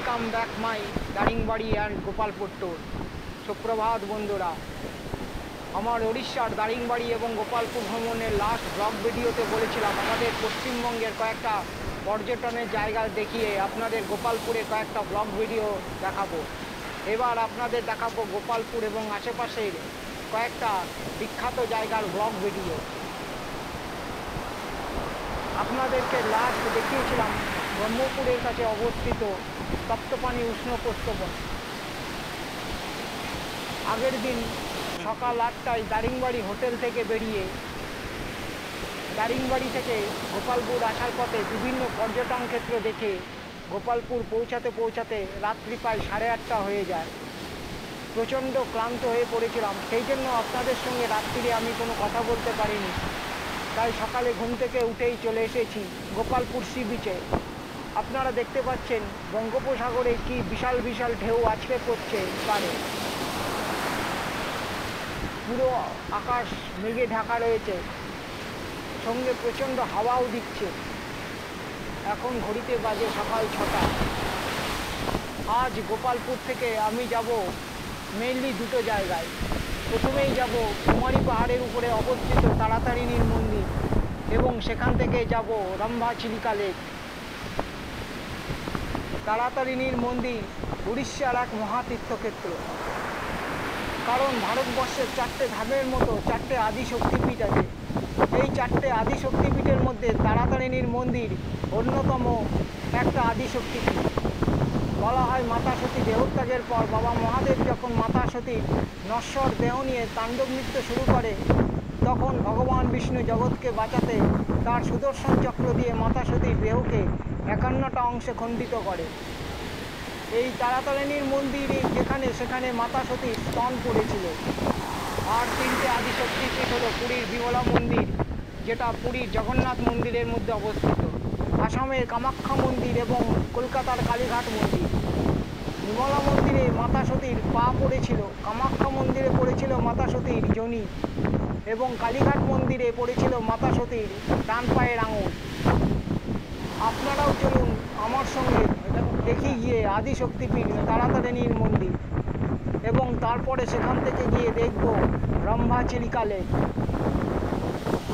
Welcome back my Daringbadi and Gopalpur tour. সুপ্রভাত বন্ধুরা, আমার উড়িষ্যার দারিংবাড়ি এবং গোপালপুর ভ্রমণের লাস্ট ব্লগ ভিডিওতে বলেছিলাম আমাদের পশ্চিমবঙ্গের কয়েকটা পর্যটনের জায়গা দেখিয়ে আপনাদের গোপালপুরে কয়েকটা ব্লগ ভিডিও দেখাবো। এবার আপনাদের দেখাবো গোপালপুর এবং আশেপাশের কয়েকটা বিখ্যাত জায়গার ব্লগ ভিডিও। আপনাদেরকে লাস্ট দেখিয়েছিলাম ব্রহ্মপুরের কাছে অবস্থিত তপ্তপানি উষ্ণপ্রস্থবন। আগের দিন সকাল 8টায় দারিংবাড়ি হোটেল থেকে বেরিয়ে দারিংবাড়ি থেকে গোপালপুর আসার পথে বিভিন্ন পর্যটন ক্ষেত্র দেখে গোপালপুর পৌঁছাতে রাত্রি প্রায় 8:30 হয়ে যায়। প্রচণ্ড ক্লান্ত হয়ে পড়েছিলাম, সেই জন্য আপনাদের সঙ্গে রাত্রিরে আমি কোনো কথা বলতে পারিনি। তাই সকালে ঘুম থেকে উঠেই চলে এসেছি গোপালপুর সি বিচে। আপনারা দেখতে পাচ্ছেন বঙ্গোপসাগরে কি বিশাল বিশাল ঢেউ আছড়ে পড়ছে পারে। পুরো আকাশ মেঘে ঢাকা রয়েছে, সঙ্গে প্রচণ্ড হাওয়াও দিচ্ছে। এখন ঘড়িতে বাজে সকাল 6টা। আজ গোপালপুর থেকে আমি যাব মেইনলি দুটো জায়গায়। প্রথমেই যাব কুমারী পাহাড়ের উপরে অবস্থিত তারাতারিণীর মন্দির এবং সেখান থেকে যাব রম্ভা চিলিকা লেক। তারাতারিণীর মন্দির উড়িষ্যার এক মহাতীর্থক্ষেত্র, কারণ ভারতবর্ষের 4টে ধামের মতো 4টে আদি শক্তিপীঠ আছে। এই 4টে আদি শক্তিপীঠের মধ্যে তারাতারিণীর মন্দির অন্যতম একটা আদি শক্তিপীঠ। বলা হয় মাতা সতী দেহত্যাগের পর বাবা মহাদেব যখন মাতা সতীর নশ্বর দেহ নিয়ে তাণ্ডব নৃত্য শুরু করে, তখন ভগবান বিষ্ণু জগৎকে বাঁচাতে তার সুদর্শন চক্র দিয়ে মাতা সতীর দেহকে 51টা অংশে খণ্ডিত করে। এই তারাতারিণীর মন্দিরে যেখানে সেখানে মাতা সতীর স্তন পড়েছিল। আর 3টে আদি শক্তিপীঠ হলো পুরীর বিমলা মন্দির, যেটা পুরীর জগন্নাথ মন্দিরের মধ্যে অবস্থিত, আসামের কামাখ্যা মন্দির এবং কলকাতার কালীঘাট মন্দির। বিমলা মন্দিরে মাতা সতীর পা পড়েছিল, কামাখ্যা মন্দিরে পড়েছিল মাতা সতীর যোনি এবং কালীঘাট মন্দিরে পড়েছিল মাতা সতীর ডান পায়ের আঙুল। আপনারাও চলুন আমার সঙ্গে দেখি গিয়ে আদি শক্তিপীঠ তারাতারিণীর মন্দির, এবং তারপরে সেখান থেকে গিয়ে দেখব রম্ভা চিলিকা লেক।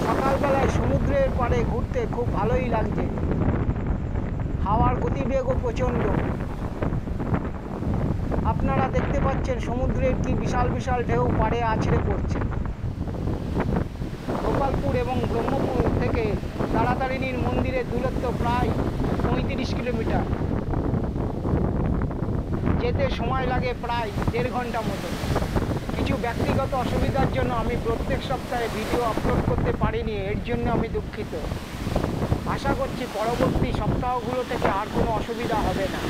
সকালবেলায় সমুদ্রের পাড়ে ঘুরতে খুব ভালোই লাগছে। হাওয়ার গতিবেগও প্রচণ্ড। আপনারা দেখতে পাচ্ছেন সমুদ্রের কি বিশাল বিশাল ঢেউ পাড়ে আছড়ে পড়ছে। গোপালপুর এবং ব্রহ্মপুর থেকে তারাতারিণীর মন্দিরের দূরত্ব প্রায় 35 কিলোমিটার। যেতে সময় লাগে প্রায় 1.5 ঘন্টা মতো। কিছু ব্যক্তিগত অসুবিধার জন্য আমি প্রত্যেক সপ্তাহে ভিডিও আপলোড করতে পারিনি, এর জন্য আমি দুঃখিত। আশা করছি পরবর্তী সপ্তাহগুলো থেকে আর কোনো অসুবিধা হবে না।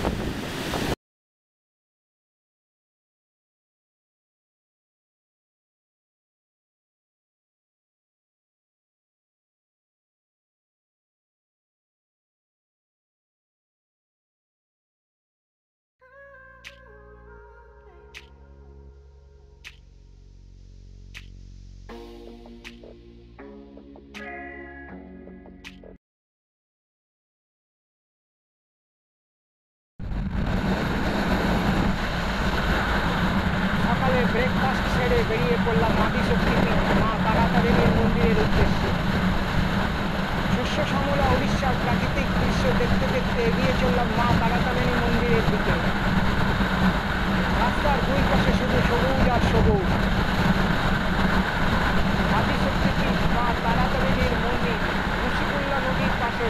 সকালে ব্রেকফাস্ট সেরে বেরিয়ে পড়লাম আদি শক্তিপীঠ মা তারাতারিণীর মন্দিরের উদ্দেশ্যে। শস্য শ্যামলা উড়িষ্যার প্রাকৃতিক দৃশ্য দেখতে দেখতে এগিয়ে চললাম মা তারাতারিণী মন্দিরের দিকে। রাস্তার দুই পাশে শুধু সবুজ আর সবুজ। আদি শক্তিপীঠ মা তারাতারিণীর মন্দির মুন্সিকুল্লা নদীর পাশে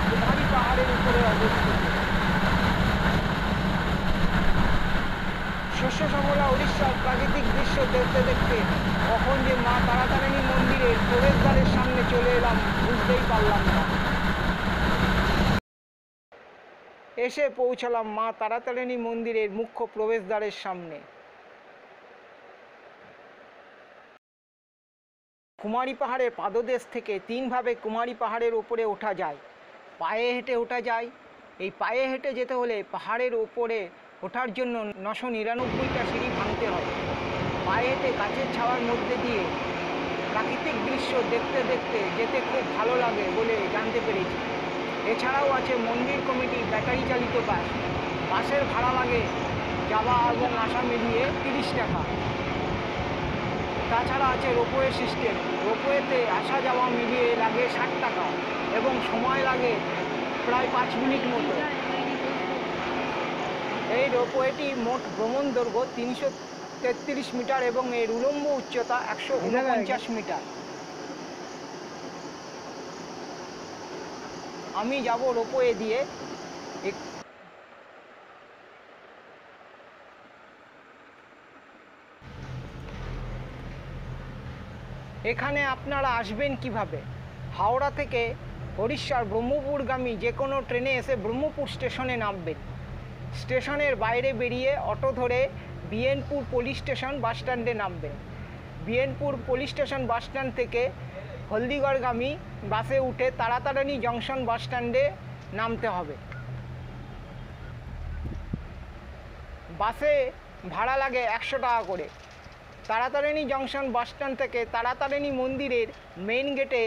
কুমারী পাহাড়ের উপরে অবস্থিত। শস্য শ্যামলা উড়িষ্যার প্রাকৃতিক দৃশ্য দেখতে দেখতে কখন যে মা তারাতারিণী মন্দিরের প্রবেশদ্বারের সামনে চলে এলাম বুঝতেই পারলাম না। এসে পৌঁছালাম মা তারাতারিণী মন্দিরের মুখ্য প্রবেশদ্বারের সামনে। কুমারী পাহাড়ের পাদদেশ থেকে 3ভাবে কুমারী পাহাড়ের উপরে ওঠা যায়। পায়ে হেঁটে ওঠা যায়। এই পায়ে হেঁটে যেতে হলে পাহাড়ের উপরে ওঠার জন্য 999টা সিঁড়ি ভাঙতে হবে। পায়ে হেঁটে গাছের ছাওয়ার মধ্যে দিয়ে প্রাকৃতিক দৃশ্য দেখতে দেখতে যেতে খুব ভালো লাগে বলে জানতে পেরেছি। এছাড়াও আছে মন্দির কমিটির ব্যাটারি চালিত বাস, বাসের ভাড়া লাগে যাওয়া এবং আসা মিলিয়ে 30 টাকা। তাছাড়া আছে রোপওয়ে সিস্টেম। রোপওয়েতে আসা যাওয়া মিলিয়ে লাগে 60 টাকা এবং সময় লাগে প্রায় 5 মিনিট মতো। এই রোপওয়েটি মোট ভ্রমণ দৈর্ঘ্য 333 মিটার এবং এর উলম্ব উচ্চতা 149 মিটার। আমি যাব রোপওয়ে দিয়ে। এখানে আপনারা আসবেন কিভাবে? হাওড়া থেকে ওড়িশার ব্রহ্মপুরগামী যে কোনো ট্রেনে এসে ব্রহ্মপুর স্টেশনে নামবেন। স্টেশনের বাইরে বেরিয়ে অটো ধরে বিএনপুর পুলিশ স্টেশন বাস স্ট্যান্ডে নামবেন। বিএনপুর পুলিশ স্টেশন বাস স্ট্যান্ড থেকে হলদিগড়গামী বাসে উঠে তারাতারিণী জংশন বাস স্ট্যান্ডে নামতে হবে। বাসে ভাড়া লাগে 100 টাকা করে। তারাতারিণী জংশন বাস স্ট্যান্ড থেকে তারাতারিণী মন্দিরের মেইন গেটে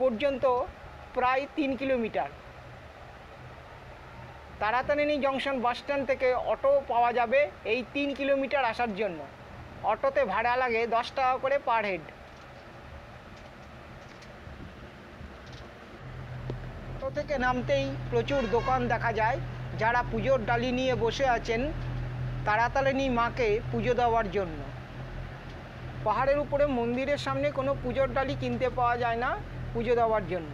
পর্যন্ত প্রায় 3 kilometre. Taratarini junction bus stand থেকে অটো পাওয়া যাবে এই 3 কিলোমিটার আসার জন্য। অটোতে ভাড়া লাগে 10 টাকা করে পার হেড। অটো থেকে নামতেই প্রচুর দোকান দেখা যায়। যারা পুজোর ডালি নিয়ে বসে আছেন তারাতারিণী মাকে পুজো দেওয়ার জন্য। পাহাড়ের উপরে মন্দিরের সামনে কোনো পুজোর ডালি কিনতে পাওয়া যায় না পুজো দেওয়ার জন্য।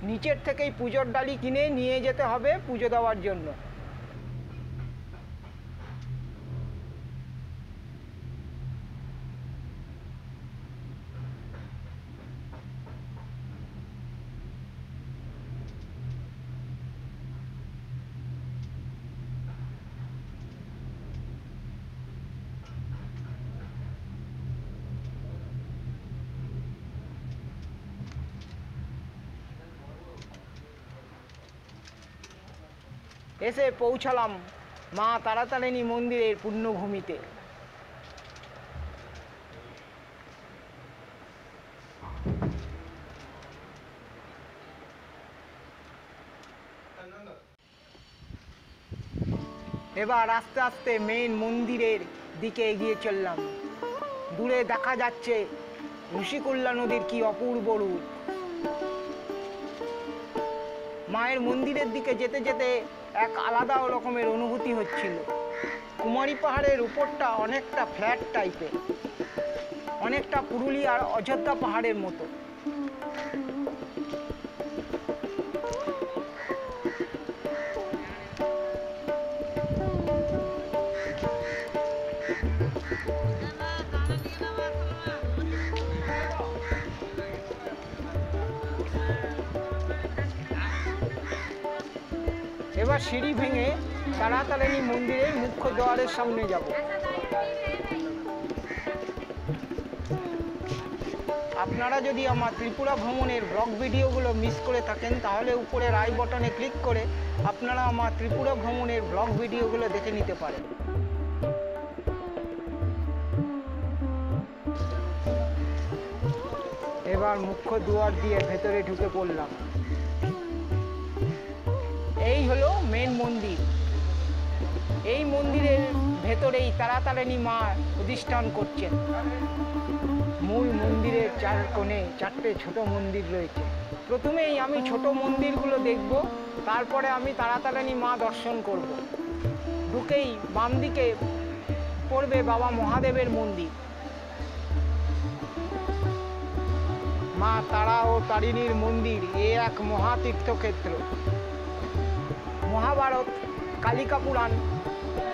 নিচের থেকেই পুজোর ডালি কিনে নিয়ে যেতে হবে পুজো দেওয়ার জন্য। এসে পৌঁছালাম মা তারাতারিণী মন্দিরের পুণ্যভূমিতে। এবার আস্তে আস্তে মেইন মন্দিরের দিকে এগিয়ে চললাম। দূরে দেখা যাচ্ছে ঋষিকুল্যা নদীর কি অপূর্ব রূপ। মায়ের মন্দিরের দিকে যেতে যেতে এক আলাদা রকমের অনুভূতি হচ্ছিল। কুমারী পাহাড়ের উপরটা অনেকটা ফ্ল্যাট টাইপের, অনেকটা পুরুলিয়ার অযোধ্যা পাহাড়ের মতো। এবার সিঁড়ি ভেঙে তারাতারিণী মন্দিরের মুখ্য দ্বারের সামনে যাব। আপনারা যদি আমার ত্রিপুরা ভ্রমণের ব্লগ ভিডিওগুলো মিস করে থাকেন তাহলে উপরের আই বটনে ক্লিক করে আপনারা আমার ত্রিপুরা ভ্রমণের ব্লগ ভিডিওগুলো দেখে নিতে পারেন। এবার মুখ্য দুয়ার দিয়ে ভেতরে ঢুকে পড়লাম। এই হলো মেন মন্দির। এই মন্দিরের ভেতরেই তারাতারিণী মা অধিষ্ঠান করছেন। মূল মন্দিরের চার কোণে 4টে ছোট মন্দির রয়েছে। প্রথমেই আমি ছোট মন্দিরগুলো দেখব, তারপরে আমি তারাতারিণী মা দর্শন করব। ঢুকেই বাম দিকে পড়বে বাবা মহাদেবের মন্দির। মা তারা ও তারিণীর মন্দির এ এক মহাতীর্থক্ষেত্র। মহাভারত, কালিকা পুরাণ,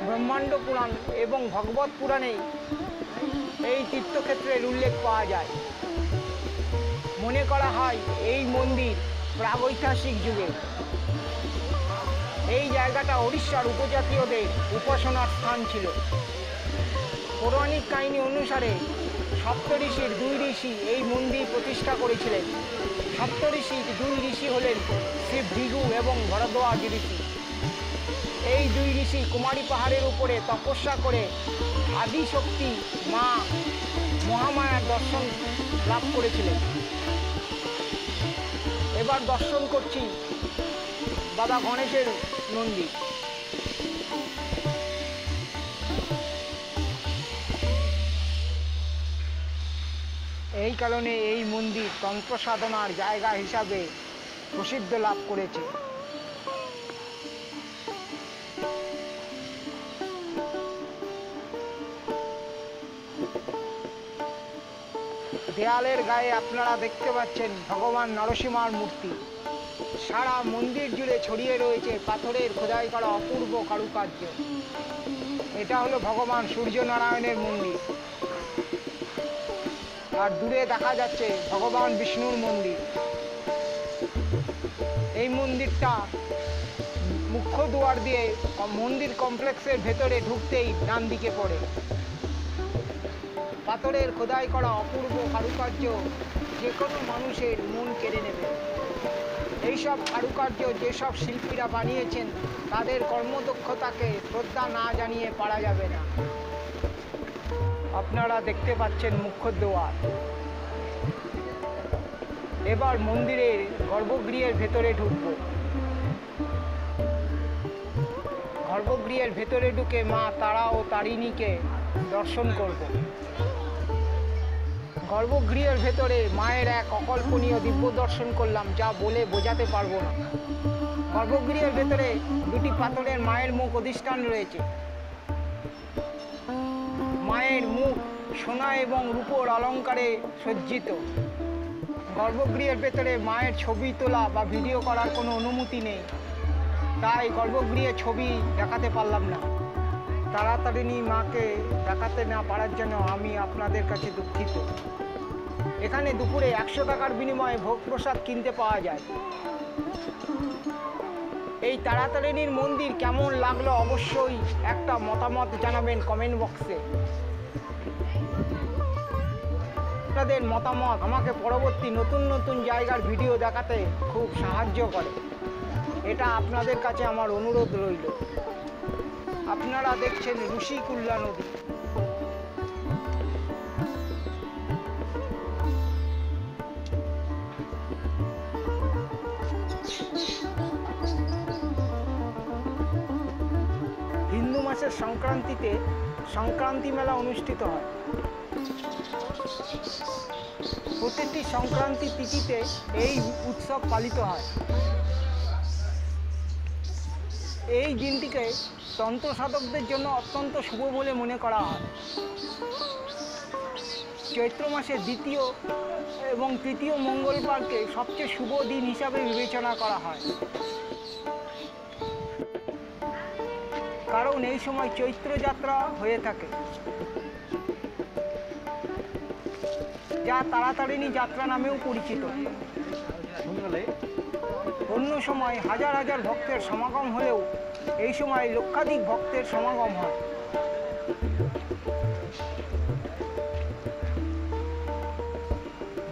ব্রহ্মাণ্ড পুরাণ এবং ভগবত পুরাণেই এই তীর্থক্ষেত্রের উল্লেখ পাওয়া যায়। মনে করা হয় এই মন্দির প্রাগৈতিহাসিক যুগে। এই জায়গাটা ওড়িশার উপজাতীয়দের উপাসনার স্থান ছিল। পৌরাণিক কাহিনী অনুসারে সপ্তঋষির 2 ঋষি এই মন্দির প্রতিষ্ঠা করেছিলেন। সপ্তঋষির 2 ঋষি হলেন শ্রী ভৃগু এবং ভরদ্বাজ ঋষি। এই 2 ঋষি কুমারী পাহাড়ের উপরে তপস্যা করে আদিশক্তি মা মহামায়ার দর্শন লাভ করেছিলেন। এবার দর্শন করছি বাবা গণেশের মন্দির। এই কারণে এই মন্দির তন্ত্র সাধনার জায়গা হিসাবে প্রসিদ্ধ লাভ করেছে। দেয়ালের গায়ে আপনারা দেখতে পাচ্ছেন ভগবান নরসিংহার মূর্তি। সারা মন্দির জুড়ে ছড়িয়ে রয়েছে পাথরের খোদাই করা অপূর্ব কারুকার্য। এটা হলো ভগবান সূর্যনারায়ণের মন্দির। আর দূরে দেখা যাচ্ছে ভগবান বিষ্ণুর মন্দির। এই মন্দিরটা মুখ্য দুয়ার দিয়ে মন্দির কমপ্লেক্সের ভেতরে ঢুকতেই ডান দিকে পড়ে। পাথরের খোদাই করা অপূর্ব কারুকার্য যে কোনো মানুষের মন কেড়ে নেবে। এইসব কারুকার্য যেসব শিল্পীরা বানিয়েছেন তাদের কর্মদক্ষতাকে শ্রদ্ধা না জানিয়ে পারা যাবে না। আপনারা দেখতে পাচ্ছেন মুখ্য দ্বার। এবার মন্দিরের গর্ভগৃহের ভেতরে ঢুকব। গর্ভগৃহের ভেতরে ঢুকে মা তারা ও তারিণীকে দর্শন করব। গর্ভগৃহের ভেতরে মায়ের এক অকল্পনীয় দিব্য দর্শন করলাম, যা বলে বোঝাতে পারবো না। গর্ভগৃহের ভেতরে দুটি পাথরের মায়ের মুখ অধিষ্ঠান রয়েছে। মায়ের মুখ সোনা এবং রূপোর অলঙ্কারে সজ্জিত। গর্ভগৃহের ভেতরে মায়ের ছবি তোলা বা ভিডিও করার কোনো অনুমতি নেই, তাই গর্ভগৃহে ছবি দেখাতে পারলাম না। তাড়াতাড়ি মাকে দেখাতে না পারার জন্য আমি আপনাদের কাছে দুঃখিত। এখানে দুপুরে 100 টাকার বিনিময়ে ভোগ প্রসাদ কিনতে পাওয়া যায়। এই তারাতারিণীর মন্দির কেমন লাগলো অবশ্যই একটা মতামত জানাবেন কমেন্ট বক্সে। আপনাদের মতামত আমাকে পরবর্তী নতুন নতুন জায়গার ভিডিও দেখাতে খুব সাহায্য করে। এটা আপনাদের কাছে আমার অনুরোধ রইল। আপনারা দেখছেন ঋষিকুল্যা নদী। হিন্দু মাসের সংক্রান্তিতে সংক্রান্তি মেলা অনুষ্ঠিত হয়। প্রতিটি সংক্রান্তি তিথিতে এই উৎসব পালিত হয়। এই দিনটিকে তন্ত্র সাধকদের জন্য অত্যন্ত শুভ বলে মনে করা হয়। চৈত্র মাসের দ্বিতীয় এবং তৃতীয় মঙ্গলবারকে সবচেয়ে শুভ দিন হিসাবে বিবেচনা করা হয়, কারণ এই সময় চৈত্র যাত্রা হয়ে থাকে, যা তারাতারিণী যাত্রা নামেও পরিচিত। অন্য সময় হাজার হাজার ভক্তের সমাগম হলেও এই সময় লক্ষাধিক ভক্তের সমাগম হয়।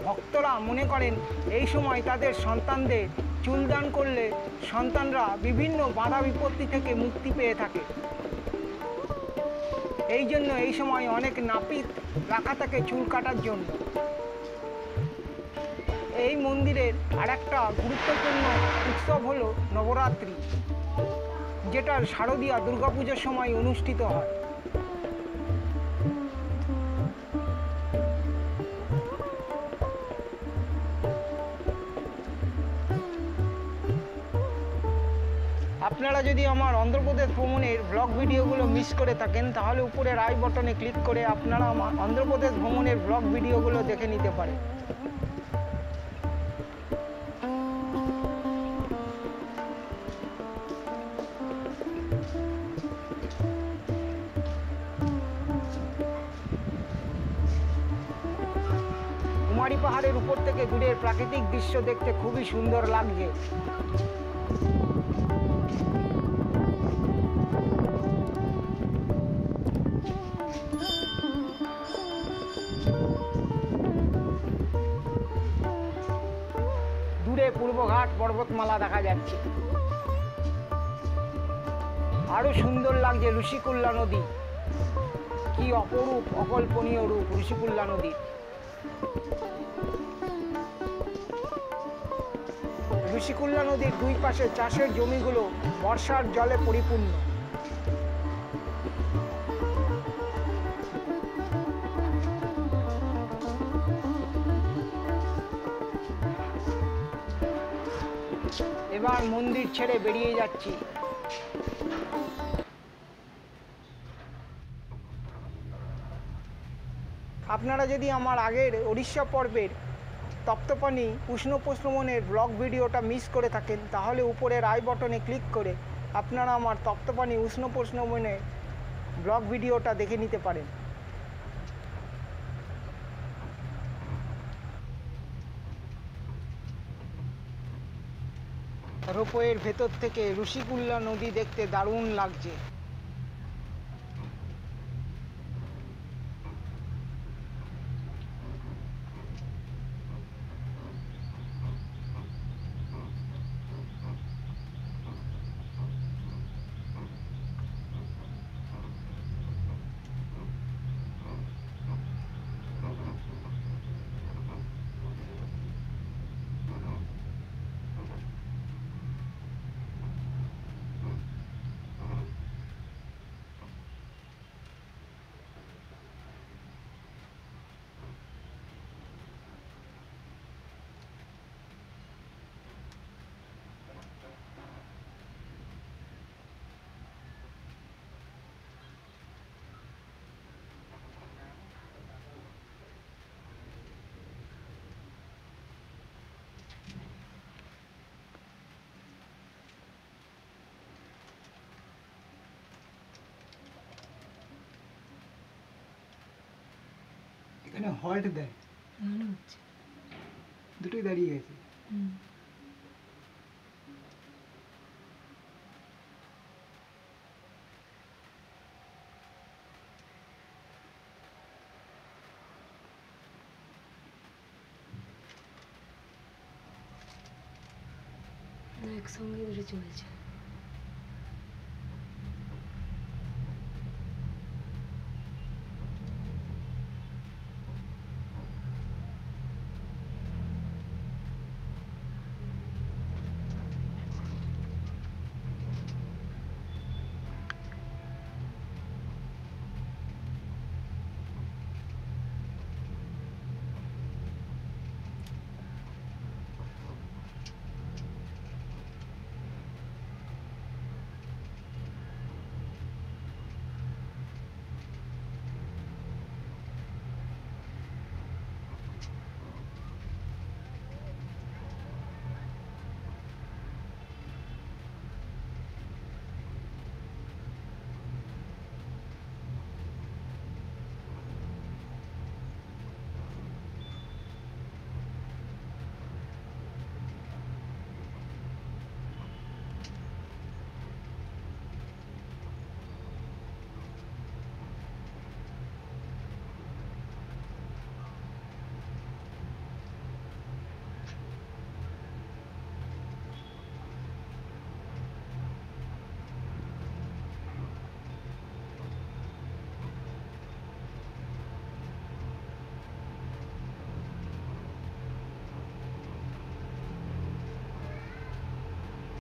ভক্তরা মনে করেন এই সময় তাদের সন্তানদের চুলদান করলে সন্তানরা বিভিন্ন বাধা বিপত্তি থেকে মুক্তি পেয়ে থাকে। এই জন্য এই সময় অনেক নাপিত রাখা থাকে চুল কাটার জন্য। এই মন্দিরের আরেকটা গুরুত্বপূর্ণ উৎসব হলো নবরাত্রি, যেটা শারদীয়া দুর্গাপুজোর সময় অনুষ্ঠিত হয়। আপনারা যদি আমার অন্ধ্রপ্রদেশ ভ্রমণের ব্লগ ভিডিওগুলো মিস করে থাকেন তাহলে উপরের আই বটনে ক্লিক করে আপনারা আমার অন্ধ্রপ্রদেশ ভ্রমণের ব্লগ ভিডিওগুলো দেখে নিতে পারেন। কুমারী পাহাড়ের উপর থেকে দূরের প্রাকৃতিক দৃশ্য দেখতে খুবই সুন্দর লাগছে। দূরে পূর্বঘাট পর্বতমালা দেখা যাচ্ছে। আরো সুন্দর লাগছে ঋষিকুল্যা নদী। কি অপরূপ অকল্পনীয় রূপ ঋষিকুল্যা নদীর। ঋষিকুল্যা নদীর দুই পাশে চাষের জমিগুলো বর্ষার জলে পরিপূর্ণ। এবার মন্দির ছেড়ে বেরিয়ে যাচ্ছি। আপনারা যদি আমার আগের ওড়িশা পর্বের তপ্তপানি উষ্ণ প্রশ্রবণের ব্লগ ভিডিওটা মিস করে থাকেন, তাহলে উপরের আই বটনে ক্লিক করে আপনারা আমার তপ্তপানি উষ্ণ প্রশ্রবণের ব্লগ ভিডিওটা দেখে নিতে পারেন। রোপওয়ের ভেতর থেকে ঋষিকুল্যা নদী দেখতে দারুণ লাগছে। এখানে হল্ট দেয় মনে হচ্ছে, দুটোই দাঁড়িয়ে গেছে। একসঙ্গে দুটো চলছে।